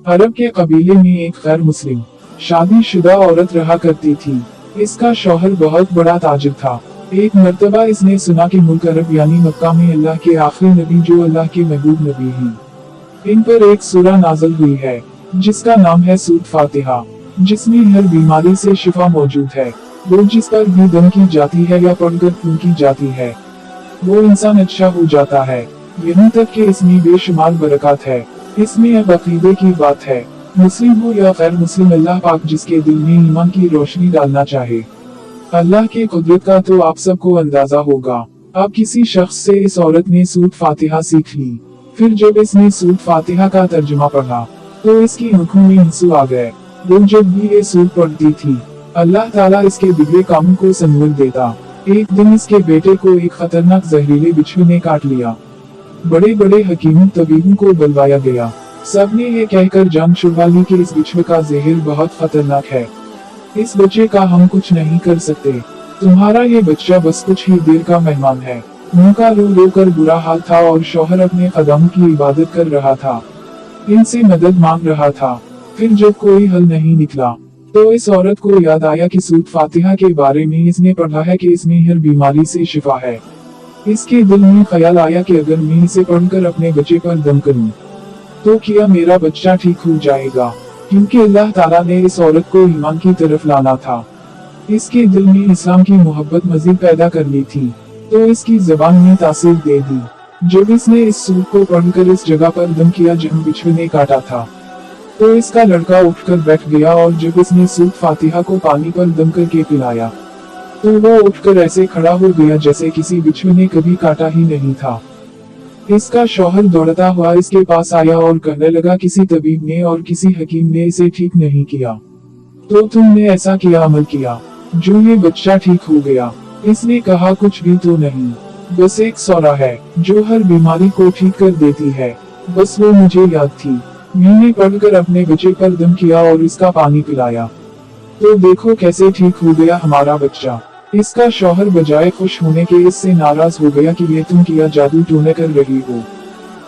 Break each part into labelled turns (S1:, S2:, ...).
S1: अरब के कबीले में एक गैर मुस्लिम शादीशुदा औरत रहा करती थी। इसका शौहर बहुत बड़ा ताजिर था। एक मर्तबा इसने सुना कि मुल्क अरब यानी मक्का में अल्लाह के आखिरी नबी जो अल्लाह के महबूब नबी हैं, इन पर एक सूरा नाज़िल हुई है जिसका नाम है सूरत फातिहा, जिसमें हर बीमारी से शिफा मौजूद है। वो जिस पर भी दम की जाती है या पढ़कर फूंकी जाती है वो इंसान अच्छा हो जाता है। यहाँ तक कि इसमें बेशुमार बरकत है। इसमें अब अकीदे की बात है, मुस्लिम हो या गैर मुस्लिम, अल्लाह पाक जिसके दिल में ईमान की रोशनी डालना चाहे, अल्लाह के कुदरत का तो आप सबको अंदाजा होगा। अब किसी शख्स से इस औरत ने सूरत फातिहा सीख ली। फिर जब इसने सूरत फातिहा का तर्जुमा पढ़ा तो इसकी आंखों में आंसू आ गए। वो जब भी ये सूरत पढ़ती थी अल्लाह ताला इसके बिगड़े कामों को संवर देता। एक दिन इसके बेटे को एक खतरनाक जहरीले बिच्छू ने काट लिया। बड़े बड़े हकीमों तबीबों को बुलवाया गया। सबने ये कहकर जान छुड़वा ली कि इस बिच्छू का जहर बहुत खतरनाक है, इस बच्चे का हम कुछ नहीं कर सकते। तुम्हारा ये बच्चा बस कुछ ही देर का मेहमान है। उनका रो रो कर बुरा हाल था और शौहर अपने कदमों की इबादत कर रहा था, इनसे मदद मांग रहा था। फिर जब कोई हल नहीं निकला तो इस औरत को याद आया कि सूरत फातिहा के बारे में इसने पढ़ा है कि इसमें हर बीमारी से शिफा है। इसके दिल में ख्याल आया कि अगर मैं इसे पढ़कर अपने बच्चे पर दम करूं तो क्या मेरा बच्चा ठीक हो जाएगा, क्योंकि अल्लाह ताला ने इस औरत को ईमान की तरफ लाना था। इसके दिल में इस्लाम की मोहब्बत मजीद पैदा करनी थी तो इसकी जबान में तासीर दे दी। जब इसने इस सूरत को पढ़कर इस जगह पर दम किया जहां बिच्छू ने काटा था तो इसका लड़का उठकर बैठ गया और जब इसने सूरत फातिहा को पानी पर दम करके पिलाया तो वो उठकर ऐसे खड़ा हो गया जैसे किसी बिच्छू ने कभी काटा ही नहीं था। इसका शौहर दौड़ता हुआ इसके पास आया और कहने लगा किसी तबीब ने और किसी हकीम ने इसे ठीक नहीं किया, तो तुमने ऐसा क्या अमल किया जो ये बच्चा ठीक हो गया? इसने कहा कुछ भी तो नहीं, बस एक सौरा है जो हर बीमारी को ठीक कर देती है। बस वो मुझे याद थी, मैंने पढ़कर अपने बच्चे पर दम किया और इसका पानी पिलाया, तो देखो कैसे ठीक हो गया हमारा बच्चा। इसका शौहर बजाय खुश होने के इससे नाराज हो गया कि ये तुम किया जादू टोने कर रही हो।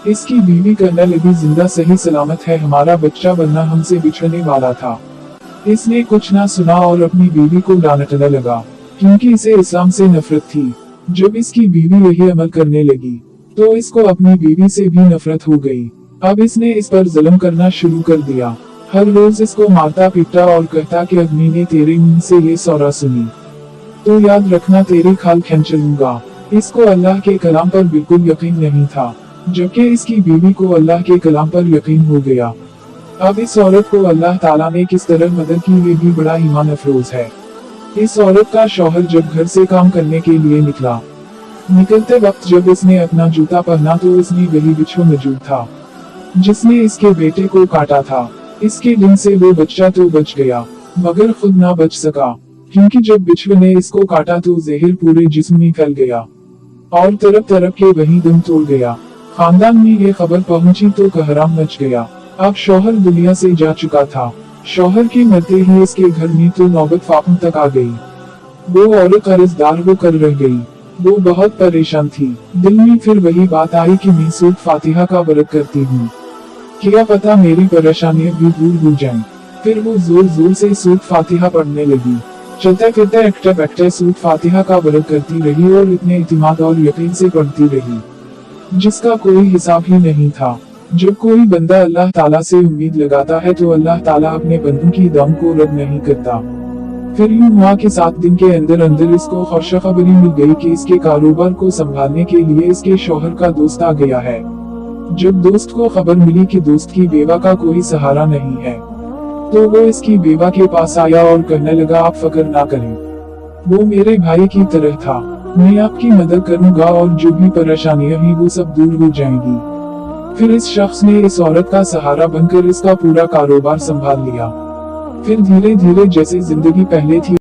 S1: इसकी बीवी कहने लगी जिंदा सही सलामत है हमारा बच्चा, वरना हमसे बिछड़ने वाला था। इसने कुछ ना सुना और अपनी बीवी को डांटने लगा क्योंकि इसे इस्लाम से नफरत थी। जब इसकी बीवी यही अमल करने लगी तो इसको अपनी बीवी से भी नफरत हो गई। अब इसने इस पर जुल्म करना शुरू कर दिया। हर रोज इसको मारता पीटता और कहता कि अब मैंने तेरे मुंह से ये सौरा सुनी तो याद रखना तेरी खाल खींच लूंगा। इसको अल्लाह के कलाम पर बिल्कुल यकीन नहीं था, जबकि इसकी बीवी को अल्लाह के कलाम पर यकीन हो गया। अब इस औरत को अल्लाह ताला ने किस तरह मदद की ये भी बड़ा ईमान अफरोज है। इस औरत का शौहर जब घर से काम करने के लिए निकला, निकलते वक्त जब इसने अपना जूता पहना तो इसमें वही बिच्छू मौजूद था जिसने इसके बेटे को काटा था। इसके दिन से वो बच्चा तो बच गया मगर खुद ना बच सका, क्योंकि जब बिच्छू ने इसको काटा तो जहर पूरे जिस्म में फैल गया और तरफ तरफ के वही दम तोड़ गया। खानदान में ये खबर पहुंची तो कहराम मच गया। अब शौहर दुनिया से जा चुका था। शौहर के मरते ही इसके घर में तो नौबत फाकम तक आ गई। वो औरत कर्जदार होकर रह गई। वो बहुत परेशान थी। दिल में फिर वही बात आई कि मैं सूरत फातिहा का व्रत करती हूँ, क्या पता मेरी परेशानियां भी दूर हो जाएं। फिर वो जोर जोर से सूरत फातिहा पढ़ने लगी। चलते फिरते एकटे बैठते सूरत फातिहा का व्रत करती रही और इतने इत्मीनान और यकीन से पढ़ती रही जिसका कोई हिसाब ही नहीं था। जब कोई बंदा अल्लाह ताला से उम्मीद लगाता है तो अल्लाह ताला अपने बंदों की दम को रद्द नहीं करता। फिर यूं हुआ कि 7 दिन के अंदर अंदर इसको खुशखबरी मिल गई कि इसके कारोबार को संभालने के लिए इसके शौहर का दोस्त आ गया है। जब दोस्त को खबर मिली कि दोस्त की बेवा का कोई सहारा नहीं है तो वो इसकी बेवा के पास आया और कहने लगा आप फिक्र ना करें, वो मेरे भाई की तरह था, मैं आपकी मदद करूंगा और जो भी परेशानियां हैं वो सब दूर हो जाएंगी। फिर इस शख्स ने इस औरत का सहारा बनकर इसका पूरा कारोबार संभाल लिया। फिर धीरे धीरे जैसे जिंदगी पहले थी